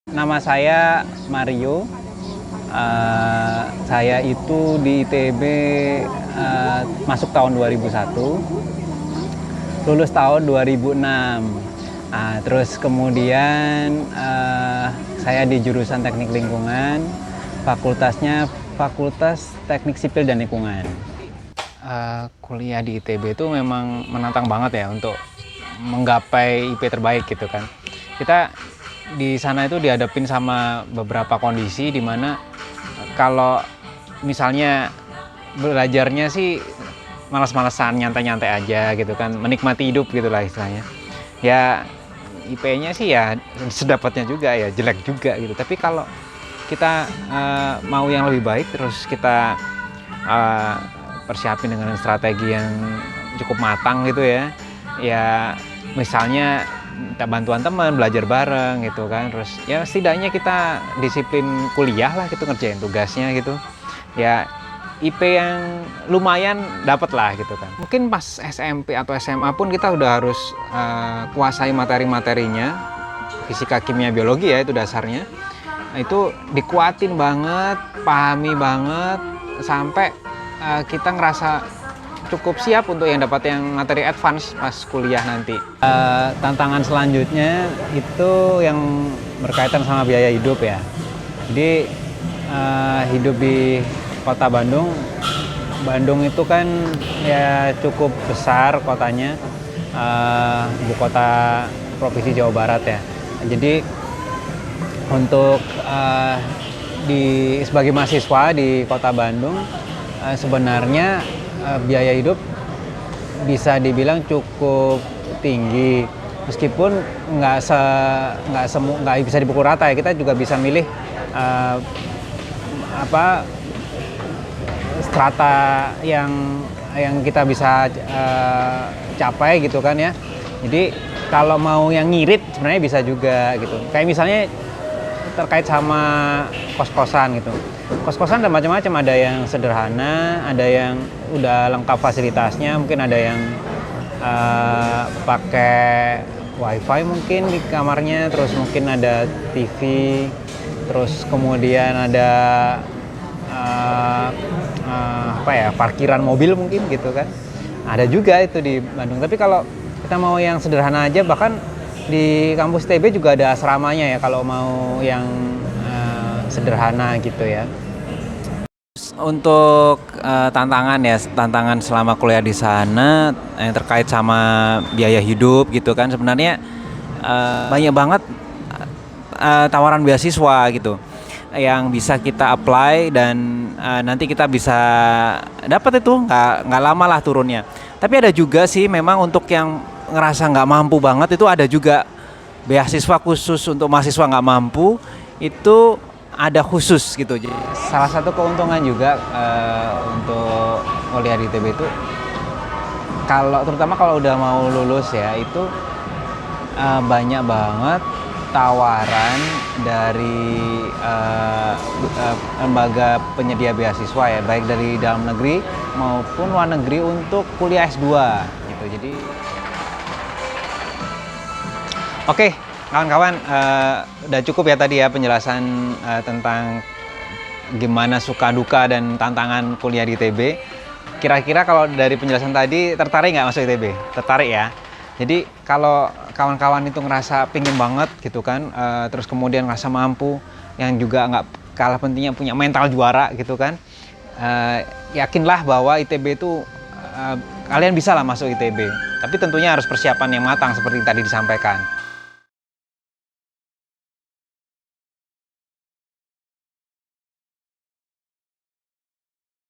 Nama saya Mario. Saya itu di ITB masuk tahun 2001, lulus tahun 2006. Terus kemudian saya di jurusan Teknik Lingkungan, fakultasnya Fakultas Teknik Sipil dan Lingkungan. Kuliah di ITB itu memang menantang banget ya untuk menggapai IP terbaik gitu kan. Kita di sana itu dihadapin sama beberapa kondisi di mana kalau misalnya belajarnya sih malas-malasan, nyantai-nyantai aja gitu kan, menikmati hidup gitulah istilahnya. Ya IP-nya sih ya sedapatnya juga ya, jelek juga gitu. Tapi kalau kita mau yang lebih baik, terus kita persiapin dengan strategi yang cukup matang gitu ya. Ya misalnya minta bantuan teman, belajar bareng gitu kan. Terus ya setidaknya kita disiplin kuliah lah gitu, ngerjain tugasnya gitu. Ya IP yang lumayan dapat lah gitu kan. Mungkin pas SMP atau SMA pun kita udah harus kuasai materi-materinya, fisika, kimia, biologi ya itu dasarnya. Itu dikuatin banget, pahami banget sampai kita ngerasa cukup siap untuk yang dapat yang materi advance pas kuliah nanti. Tantangan selanjutnya itu yang berkaitan sama biaya hidup ya. Jadi hidup di kota Bandung. Bandung itu kan ya cukup besar kotanya, ibu kota Provinsi Jawa Barat ya. Jadi untuk sebagai mahasiswa di kota Bandung sebenarnya biaya hidup bisa dibilang cukup tinggi, meskipun nggak bisa dipukul rata ya. Kita juga bisa milih strata yang kita bisa capai gitu kan ya. Jadi kalau mau yang ngirit sebenarnya bisa juga gitu. Kayak misalnya terkait sama kos-kosan gitu. Kos-kosan ada macam-macam, ada yang sederhana, ada yang udah lengkap fasilitasnya, mungkin ada yang pakai wifi mungkin di kamarnya, terus mungkin ada TV, terus kemudian ada parkiran mobil mungkin gitu kan. Ada juga itu di Bandung. Tapi kalau kita mau yang sederhana aja, bahkan di kampus TB juga ada asramanya ya kalau mau yang sederhana gitu ya. Untuk tantangan selama kuliah di sana yang terkait sama biaya hidup gitu kan, sebenarnya banyak banget tawaran beasiswa gitu yang bisa kita apply dan nanti kita bisa dapat itu nggak lama lah turunnya. Tapi ada juga sih memang untuk yang ngerasa nggak mampu banget, itu ada juga beasiswa khusus untuk mahasiswa nggak mampu, itu ada khusus gitu. Jadi salah satu keuntungan juga untuk kuliah di ITB itu, terutama kalau udah mau lulus ya, itu banyak banget tawaran dari lembaga penyedia beasiswa ya, baik dari dalam negeri maupun luar negeri untuk kuliah S2 gitu. Jadi oke, kawan-kawan, udah cukup ya tadi ya penjelasan tentang gimana suka duka dan tantangan kuliah di ITB. Kira-kira kalau dari penjelasan tadi tertarik nggak masuk ITB? Tertarik ya? Jadi kalau kawan-kawan itu ngerasa pingin banget gitu kan, terus kemudian ngerasa mampu, yang juga nggak kalah pentingnya punya mental juara gitu kan, yakinlah bahwa ITB itu kalian bisa lah masuk ITB. Tapi tentunya harus persiapan yang matang seperti tadi disampaikan.